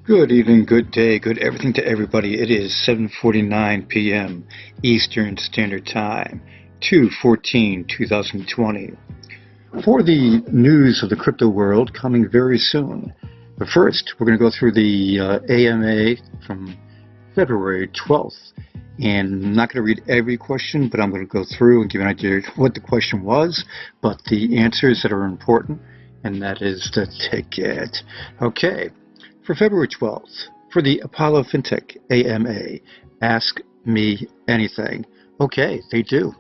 Good evening, good day, good everything to everybody. It is 7:49 p.m. Eastern Standard Time, 2/14/2020. For the news of the crypto world coming very soon. But first, we're going to go through the AMA from February 12th. And I'm not going to read every question, but I'm going to go through and give you an idea of what the question was, but the answers that are important, and that is the ticket. Okay. For February 12th, for the Apollo FinTech AMA, ask me anything. Okay, they do.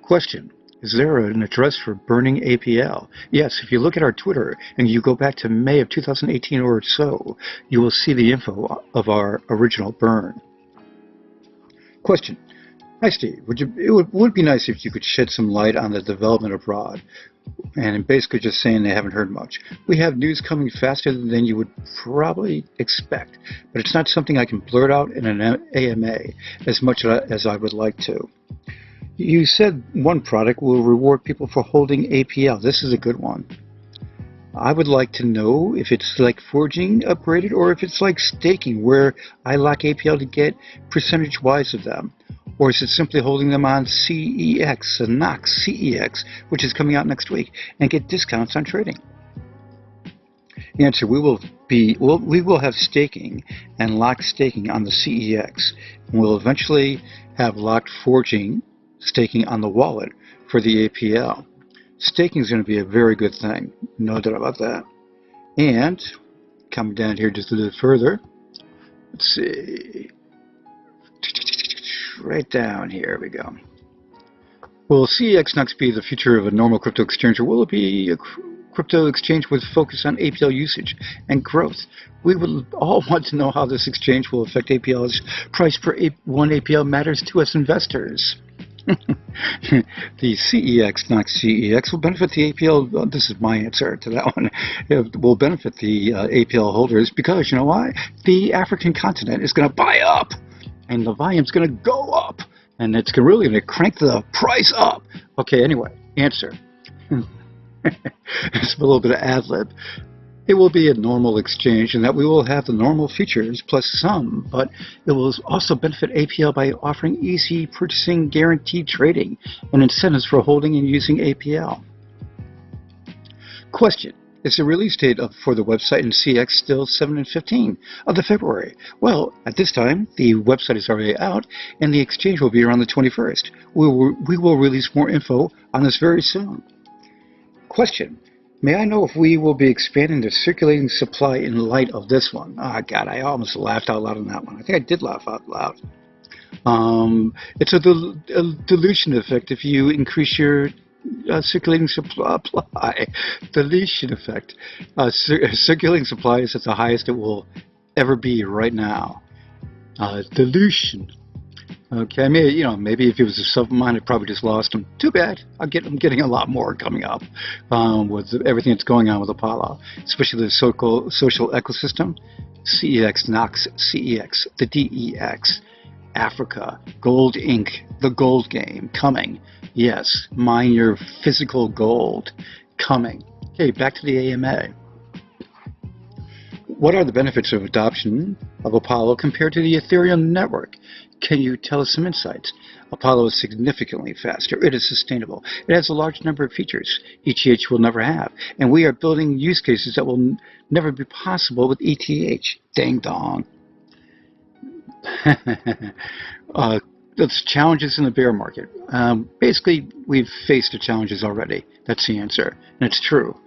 Question, is there an address for burning APL? Yes, if you look at our Twitter and you go back to May of 2018 or so, you will see the info of our original burn. Question, hi Steve, it would be nice if you could shed some light on the development abroad. And basically just saying they haven't heard much. We have news coming faster than you would probably expect, but it's not something I can blurt out in an AMA as much as I would like to. You said one product will reward people for holding APL. This is a good one. I would like to know if it's like forging upgraded or if it's like staking where I lock APL to get percentage-wise of them. Or is it simply holding them on CEX, Knox, CEX, which is coming out next week, and get discounts on trading? Answer, we will have staking and locked staking on the CEX. And we'll eventually have locked forging staking on the wallet for the APL. Staking is going to be a very good thing, no doubt about that. And coming down here just a little further, let's see. Right down here we go. Will CEX Knox be the future of a normal crypto exchange, or will it be a crypto exchange with focus on APL usage and growth? We would all want to know how this exchange will affect APL's price per one APL matters to us investors. The CEX Knox CEX will benefit the APL. This is my answer to that one. It will benefit the APL holders because you know why? The African continent is going to buy up. And the volume's going to go up, and it's really going to crank the price up. Okay, anyway, answer. It's a little bit of ad-lib. It will be a normal exchange in that we will have the normal features plus some, but it will also benefit APL by offering easy purchasing, guaranteed trading, and incentives for holding and using APL. Question. Is the release date for the website and CX still 7 and 15 of the February? Well, at this time, the website is already out, and the exchange will be around the 21st. We will release more info on this very soon. Question. May I know if we will be expanding the circulating supply in light of this one? Oh, God, I almost laughed out loud on that one. I think I did laugh out loud. It's a dilution effect if you increase your circulating supply. Deletion effect. Circulating supply is at the highest it will ever be right now. Dilution. Okay, maybe if it was a sub-mine, I probably just lost him. Too bad. I'm getting a lot more coming up with everything that's going on with Apollo, especially the social ecosystem. CEX, Knox, CEX, the DEX, Africa, Gold Inc., the gold game coming. Yes, mine your physical gold coming. Okay, back to the AMA. What are the benefits of adoption of Apollo compared to the Ethereum network? Can you tell us some insights? Apollo is significantly faster. It is sustainable. It has a large number of features ETH will never have. And we are building use cases that will never be possible with ETH. Dang dong. That's challenges in the bear market. Basically, we've faced the challenges already. That's the answer, and it's true.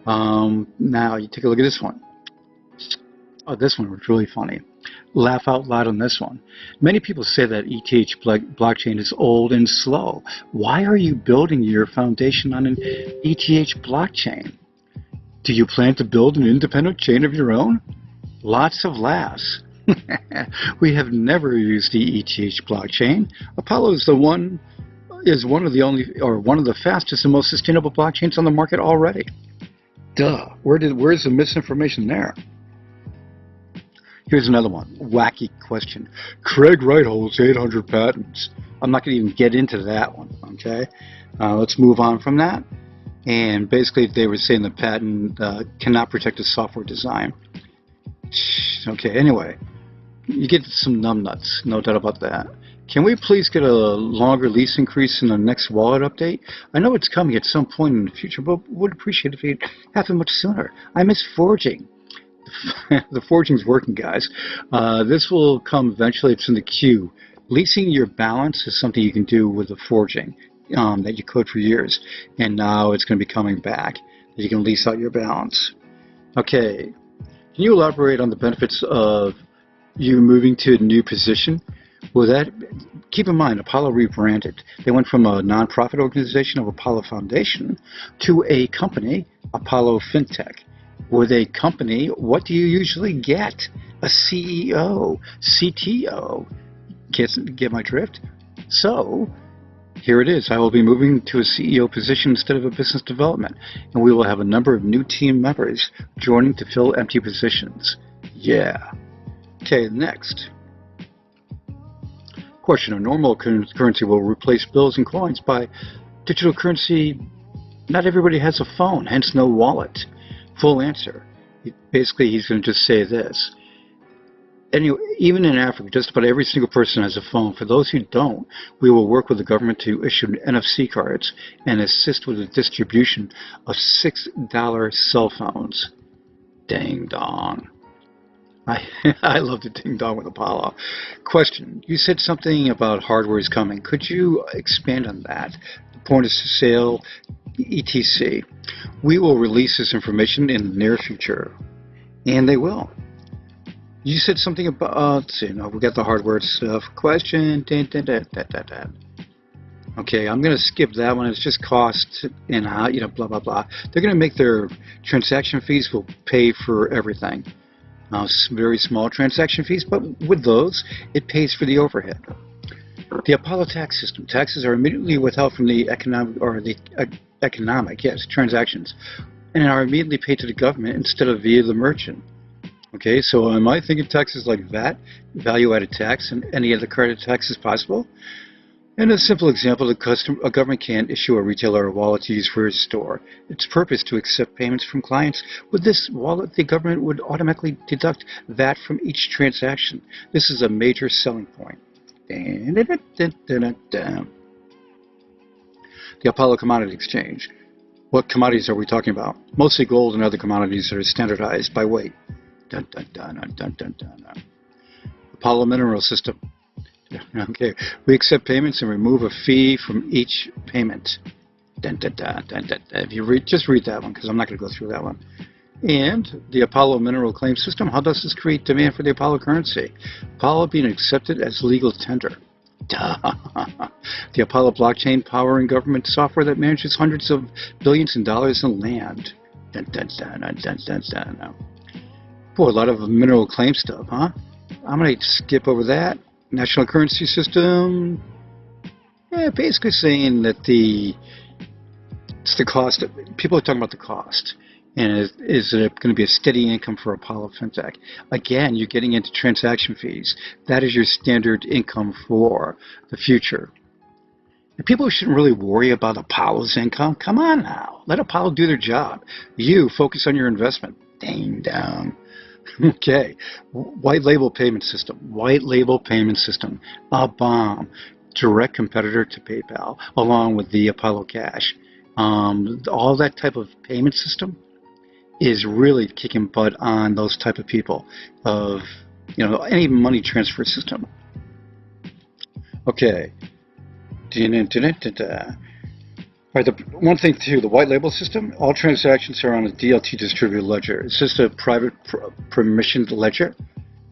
Now, you take a look at this one. Oh, this one was really funny. Laugh out loud on this one. Many people say that ETH blockchain is old and slow. Why are you building your foundation on an ETH blockchain? Do you plan to build an independent chain of your own? Lots of laughs. We have never used the ETH blockchain. Apollo is one of the fastest and most sustainable blockchains on the market already. Duh. Where's the misinformation there? Here's another one. Wacky question. Craig Wright holds 800 patents. I'm not going to even get into that one. Okay. Let's move on from that. And basically, they were saying the patent cannot protect the software design. Okay, anyway, you get some numbnuts, no doubt about that. Can we please get a longer lease increase in the next wallet update? I know it's coming at some point in the future, but would appreciate if it happened much sooner. I miss forging. The forging's working, guys. This will come eventually. It's in the queue. Leasing your balance is something you can do with the forging that you code for years, and now it's going to be coming back. You can lease out your balance. Okay, can you elaborate on the benefits of you moving to a new position? Well, keep in mind, Apollo rebranded. They went from a nonprofit organization of Apollo Foundation to a company, Apollo FinTech. With a company, what do you usually get? A CEO, CTO. Get my drift? So, here it is. I will be moving to a CEO position instead of a business development, and we will have a number of new team members joining to fill empty positions. Yeah. Okay, next. Question: a normal currency will replace bills and coins by digital currency. Not everybody has a phone, hence no wallet. Full answer. Basically, he's going to just say this. Anyway, even in Africa, just about every single person has a phone. For those who don't, we will work with the government to issue NFC cards and assist with the distribution of $6 cell phones. Ding dong. I love the ding dong with Apollo. Question: you said something about hardware is coming. Could you expand on that? The point of sale, etc. We will release this information in the near future, and they will. You said something about, let's see, no, we got the hardware stuff. Question, okay, I'm going to skip that one. It's just cost and how, blah, blah, blah. They're going to make their transaction fees will pay for everything. Very small transaction fees, but with those, it pays for the overhead. The Apollo tax system. Taxes are immediately withheld from the economic transactions, and are immediately paid to the government instead of via the merchant. Okay, so am I thinking taxes like VAT, value-added tax, and any other credit tax is possible? In a simple example, a government can't issue a retailer a wallet to use for its store. Its purpose to accept payments from clients. With this wallet, the government would automatically deduct VAT from each transaction. This is a major selling point. The Apollo Commodity Exchange. What commodities are we talking about? Mostly gold and other commodities that are standardized by weight. Apollo Mineral System. Okay, we accept payments and remove a fee from each payment. If you just read that one, because I'm not going to go through that one. And the Apollo Mineral Claim System. How does this create demand for the Apollo currency? Apollo being accepted as legal tender. The Apollo blockchain powering government software that manages hundreds of billions in dollars in land. Boy, a lot of mineral claim stuff, huh? I'm going to skip over that. National currency system. Yeah, basically saying that it's the cost. People are talking about the cost. And is it going to be a steady income for Apollo FinTech? Again, you're getting into transaction fees. That is your standard income for the future. And people shouldn't really worry about Apollo's income. Come on now. Let Apollo do their job. You focus on your investment. Dang down. Okay. White label payment system. White label payment system. A bomb. Direct competitor to PayPal, along with the Apollo Cash. All that type of payment system is really kicking butt on those type of people of, any money transfer system. Okay. All right, the one thing too, the white label system, all transactions are on a DLT distributed ledger. It's just a private permissioned ledger.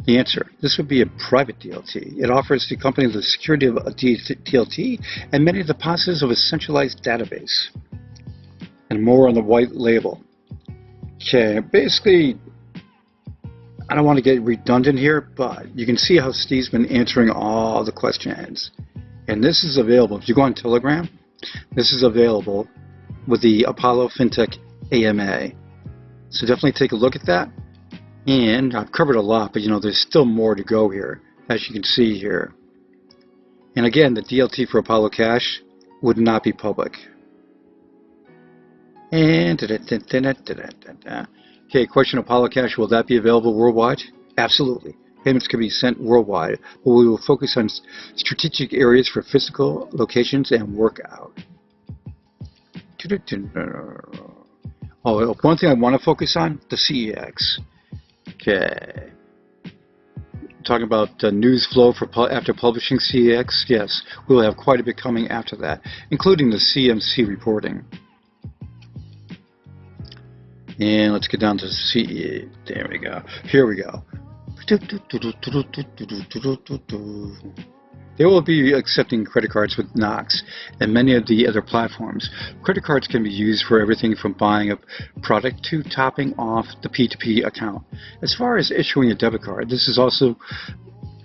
The answer, this would be a private DLT. It offers the company the security of a DLT and many of the positives of a centralized database. And more on the white label. Okay, basically, I don't want to get redundant here, but you can see how Steve's been answering all the questions. And this is available. If you go on Telegram, this is available with the Apollo FinTech AMA. So definitely take a look at that. And I've covered a lot, but there's still more to go here, as you can see here. And again, the DLT for Apollo Cash would not be public. And Okay, question: Apollo Cash, will that be available worldwide? Absolutely. Payments can be sent worldwide, but we will focus on strategic areas for physical locations and workout. Oh, one thing I want to focus on, the CEX. Okay. Talking about the news flow for after publishing CEX, yes, we will have quite a bit coming after that, including the CMC reporting. And let's get down to CE. There we go. Here we go. They will be accepting credit cards with Knox and many of the other platforms. Credit cards can be used for everything from buying a product to topping off the P2P account. As far as issuing a debit card, this is also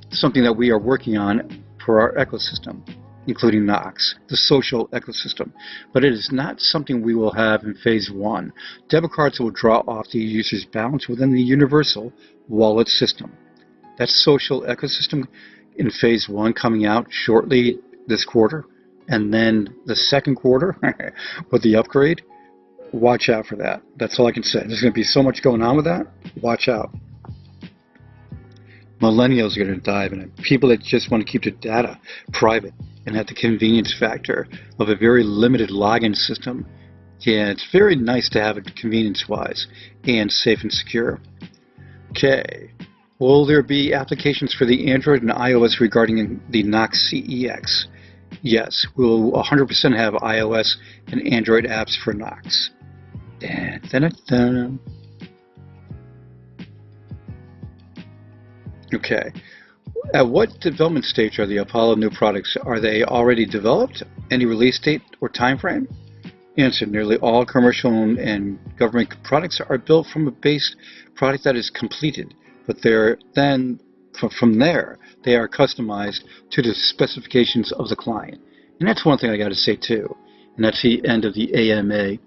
something that we are working on for our ecosystem, including Knox, the social ecosystem. But it is not something we will have in phase 1. Debit cards will draw off the user's balance within the universal wallet system. That social ecosystem in phase 1 coming out shortly this quarter, and then the second quarter with the upgrade. Watch out for that. That's all I can say. There's going to be so much going on with that. Watch out. Millennials are going to dive in it. People that just want to keep their data private and have the convenience factor of a very limited login system. Yeah, it's very nice to have it convenience-wise and safe and secure. Okay. Will there be applications for the Android and iOS regarding the Knox CEX? Yes, we'll 100% have iOS and Android apps for Knox. Dun, dun, dun, dun. Okay. At what development stage are the Apollo new products? Are they already developed? Any release date or time frame? Answer: nearly all commercial and government products are built from a base product that is completed, but they're then from there they are customized to the specifications of the client. And that's one thing I got to say too, and that's the end of the AMA.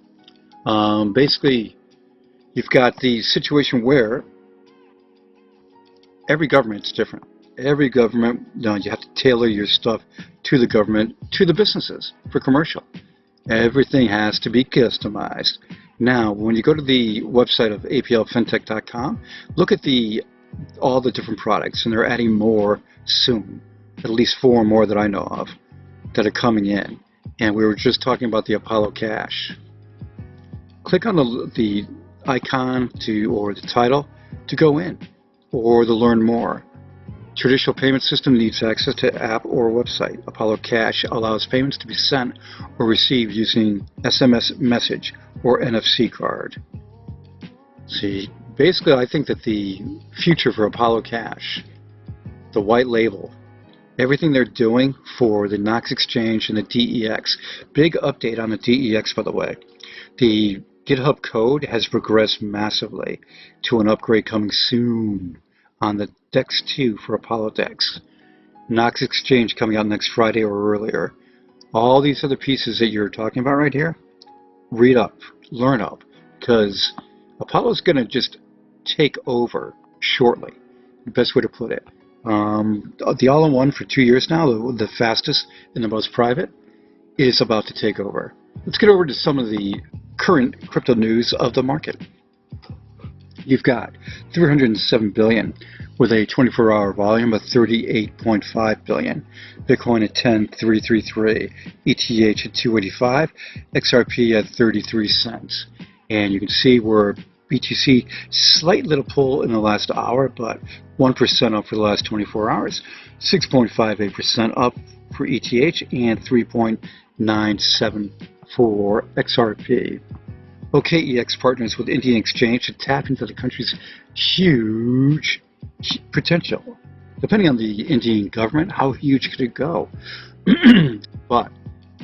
Basically, you've got the situation where every government's different. Every government, you have to tailor your stuff to the government, to the businesses for commercial. Everything has to be customized. Now, when you go to the website of aplfintech.com, look at all the different products, and they're adding more soon. At least 4 more that I know of that are coming in. And we were just talking about the Apollo Cash. Click on the icon or the title to go in, or to learn more. Traditional payment system needs access to app or website. Apollo Cash allows payments to be sent or received using SMS message or NFC card. See, basically I think that the future for Apollo Cash, the white label, everything they're doing for the Knox Exchange and the DEX, big update on the DEX by the way. The GitHub code has progressed massively to an upgrade coming soon on the DEX 2 for Apollo DEX. Knox Exchange coming out next Friday or earlier. All these other pieces that you're talking about right here, read up, learn up, because Apollo's going to just take over shortly. The best way to put it. The all-in-one for 2 years now, the fastest and the most private, is about to take over. Let's get over to some of the current crypto news of the market. You've got 307 billion with a 24-hour volume of 38.5 billion. Bitcoin at 10,333, ETH at 285, XRP at 33 cents. And you can see where BTC slight little pull in the last hour, but 1% up for the last 24 hours, 6.58% up for ETH, and 3.97 for XRP. OKEX partners with Indian Exchange to tap into the country's huge potential. Depending on the Indian government, how huge could it go? But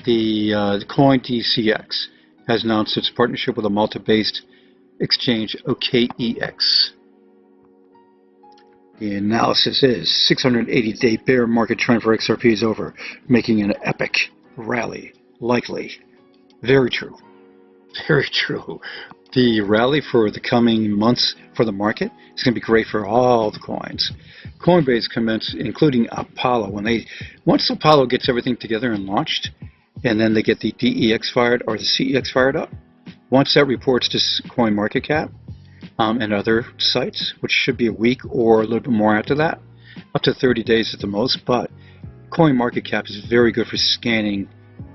the coin TCX has announced its partnership with a Malta-based exchange, OKEX. The analysis is 680-day bear market trend for XRP is over, making an epic rally likely. Very true. Very true. The rally for the coming months for the market is going to be great for all the coins. Coinbase commenced, including Apollo. Once Apollo gets everything together and launched, and then they get the DEX fired or the CEX fired up, once that reports to CoinMarketCap, and other sites, which should be a week or a little bit more after that, up to 30 days at the most. But CoinMarketCap is very good for scanning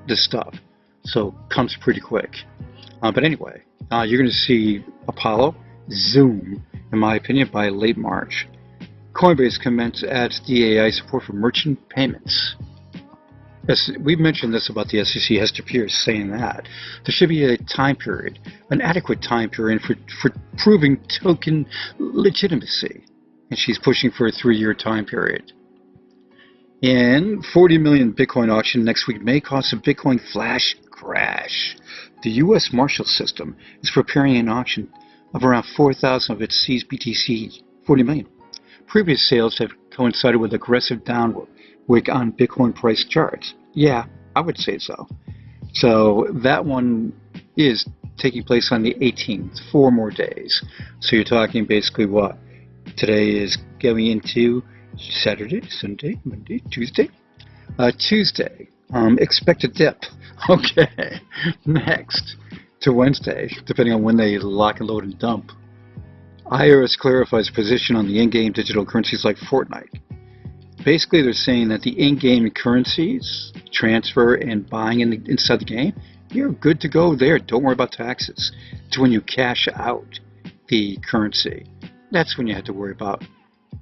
this stuff, so comes pretty quick. But anyway, you're going to see Apollo zoom, in my opinion, by late March. Coinbase adds DAI support for merchant payments. As we've mentioned this about the SEC, Hester Pierce saying that there should be a time period, an adequate time period for proving token legitimacy, and she's pushing for a 3-year time period. And 40 million Bitcoin auction next week may cause a Bitcoin flash crash. The U.S. Marshal System is preparing an auction of around 4,000 of its seized BTC, 40 million. Previous sales have coincided with aggressive downward on Bitcoin price charts. Yeah, I would say so. So that one is taking place on the 18th, 4 more days. So you're talking basically what? Today is going into Saturday, Sunday, Monday, Tuesday? Tuesday. Expect a dip. Okay. Next to Wednesday, depending on when they lock and load and dump. IRS clarifies position on the in-game digital currencies like Fortnite. Basically, they're saying that the in-game currencies, transfer and buying inside the game, you're good to go there. Don't worry about taxes. It's when you cash out the currency. That's when you have to worry about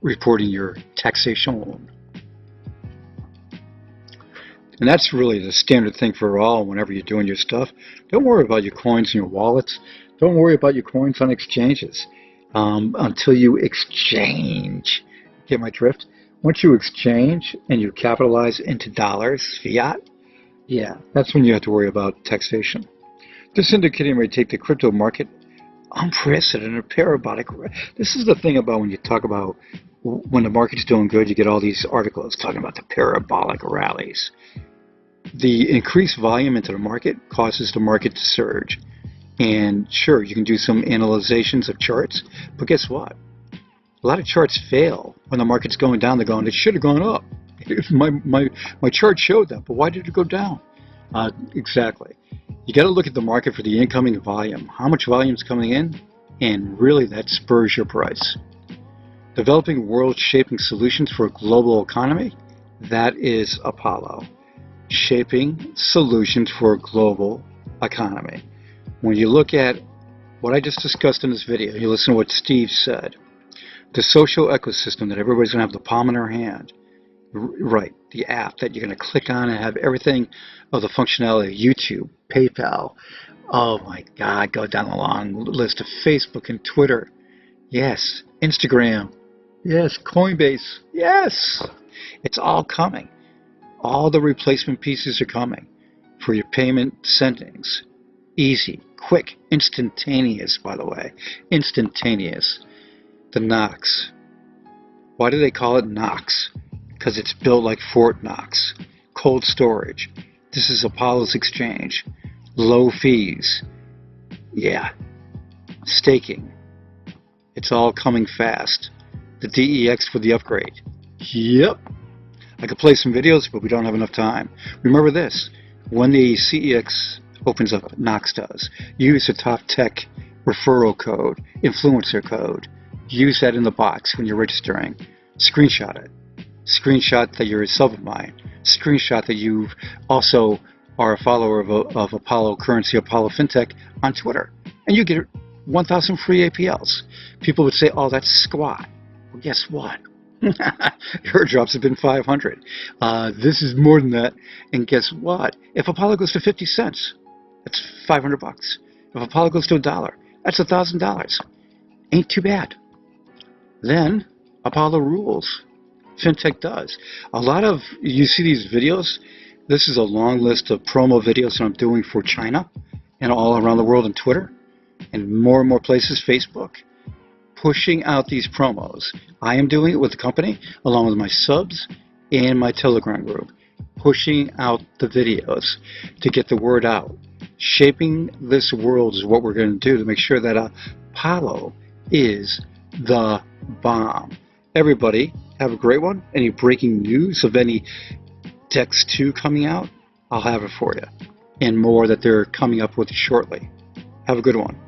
reporting your taxation. And that's really the standard thing for all whenever you're doing your stuff. Don't worry about your coins in your wallets. Don't worry about your coins on exchanges until you exchange. Get my drift? Once you exchange and you capitalize into dollars, fiat, yeah, that's when you have to worry about taxation. This indicator may take the crypto market unprecedented parabolic. This is the thing about when you talk about when the market's doing good, you get all these articles talking about the parabolic rallies. The increased volume into the market causes the market to surge. And sure, you can do some analyzations of charts, but guess what? A lot of charts fail when the market's going down. They're going, it should have gone up. My chart showed that, but why did it go down? Exactly. You got to look at the market for the incoming volume. How much volume is coming in? And really that spurs your price. Developing world-shaping solutions for a global economy? That is Apollo. Shaping solutions for a global economy. When you look at what I just discussed in this video, you listen to what Steve said. The social ecosystem that everybody's going to have the palm in their hand. Right, the app that you're going to click on and have everything of the functionality of YouTube, PayPal. Oh my God, go down the long list of Facebook and Twitter. Yes, Instagram. Yes, Coinbase. Yes, it's all coming. All the replacement pieces are coming for your payment sendings. Easy, quick, instantaneous, by the way. Instantaneous. The Knox. Why do they call it Knox? Because it's built like Fort Knox. Cold storage. This is Apollo's exchange. Low fees. Yeah. Staking. It's all coming fast. The DEX for the upgrade. Yep. I could play some videos, but we don't have enough time. Remember this. When the CEX opens up, Knox does. Use the Toptech referral code, influencer code. Use that in the box when you're registering. Screenshot it. Screenshot that you're a sub of mine. Screenshot that you also are a follower of Apollo Currency, Apollo FinTech on Twitter. And you get 1,000 free APLs. People would say, oh, that's squat. Well, guess what? Airdrops have been 500. This is more than that. And guess what? If Apollo goes to 50 cents, that's 500 bucks. If Apollo goes to $1, that's $1,000. Ain't too bad. Then Apollo rules. FinTech does. A lot of, you see these videos, this is a long list of promo videos that I'm doing for China and all around the world on Twitter and more places, Facebook, pushing out these promos. I am doing it with the company along with my subs and my Telegram group, pushing out the videos to get the word out. Shaping this world is what we're going to do to make sure that Apollo is the bomb. Everybody, have a great one. Any breaking news of any DEX 2 coming out, I'll have it for you. And more that they're coming up with shortly. Have a good one.